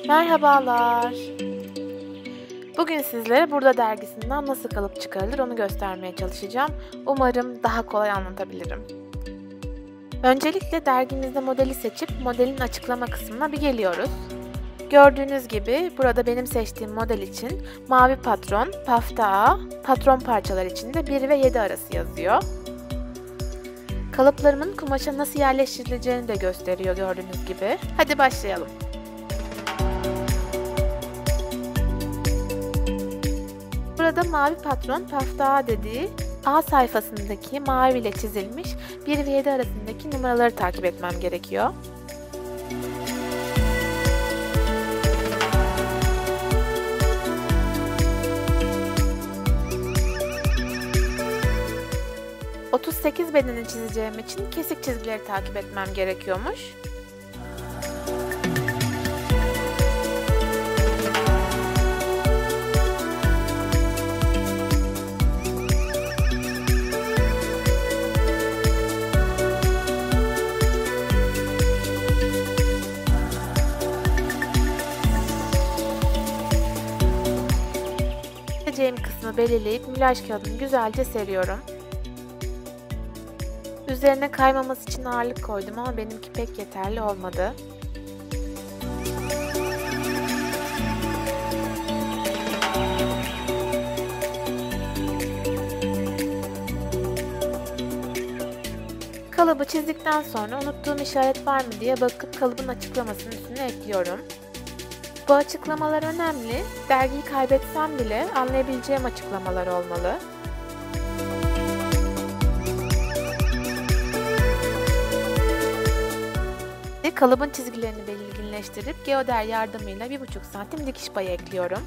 Merhabalar. Bugün sizlere Burada dergisinden nasıl kalıp çıkarılır onu göstermeye çalışacağım. Umarım daha kolay anlatabilirim. Öncelikle dergimizde modeli seçip modelin açıklama kısmına bir geliyoruz. Gördüğünüz gibi burada benim seçtiğim model için mavi patron, pafta A, patron parçalar içinde 1 ve 7 arası yazıyor. Kalıplarımın kumaşa nasıl yerleştirileceğini de gösteriyor gördüğünüz gibi. Hadi başlayalım. Burada mavi patron pafta A dediği A sayfasındaki mavi ile çizilmiş 1 ve 7 arasındaki numaraları takip etmem gerekiyor. ...38 bedeni çizeceğim için kesik çizgileri takip etmem gerekiyormuş. Kısmı belirleyip mülaş kağıdını güzelce seriyorum. Üzerine kaymaması için ağırlık koydum ama benimki pek yeterli olmadı. Kalıbı çizdikten sonra unuttuğum işaret var mı diye bakıp kalıbın açıklamasının üstüne ekliyorum. Bu açıklamalar önemli. Dergiyi kaybetsem bile anlayabileceğim açıklamalar olmalı. Kalıbın çizgilerini belirginleştirip geoder yardımıyla 1,5 santim dikiş payı ekliyorum.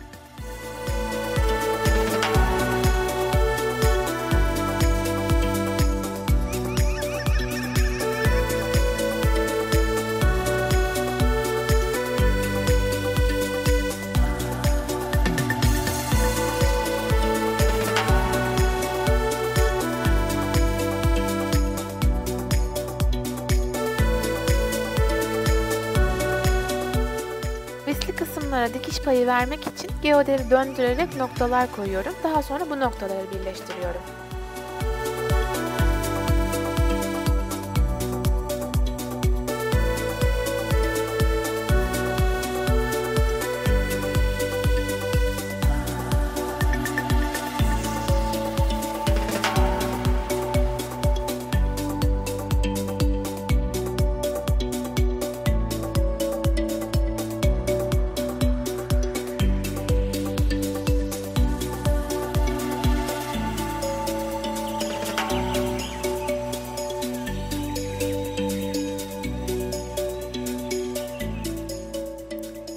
Visli kısımlara dikiş payı vermek için geoderi döndürerek noktalar koyuyorum. Daha sonra bu noktaları birleştiriyorum.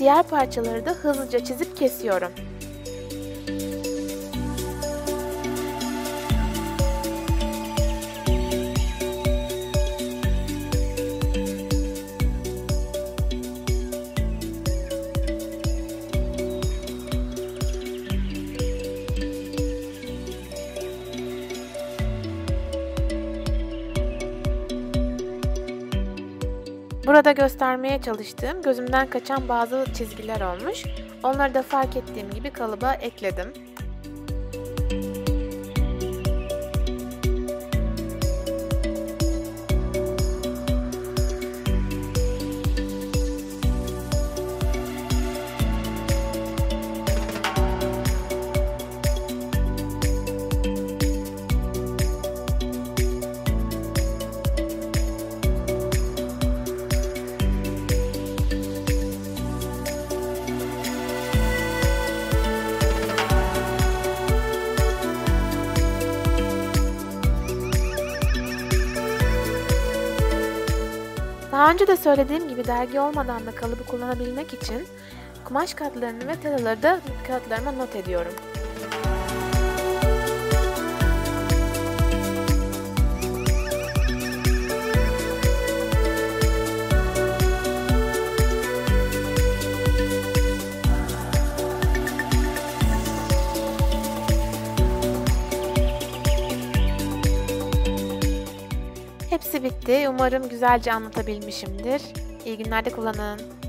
Diğer parçaları da hızlıca çizip kesiyorum. Burada göstermeye çalıştığım gözümden kaçan bazı çizgiler olmuş. Onları da fark ettiğim gibi kalıba ekledim. Daha önce de söylediğim gibi dergi olmadan da kalıbı kullanabilmek için kumaş katlarını ve telaları da kağıtlarıma not ediyorum. Hepsi bitti. Umarım güzelce anlatabilmişimdir. İyi günler de kullanın.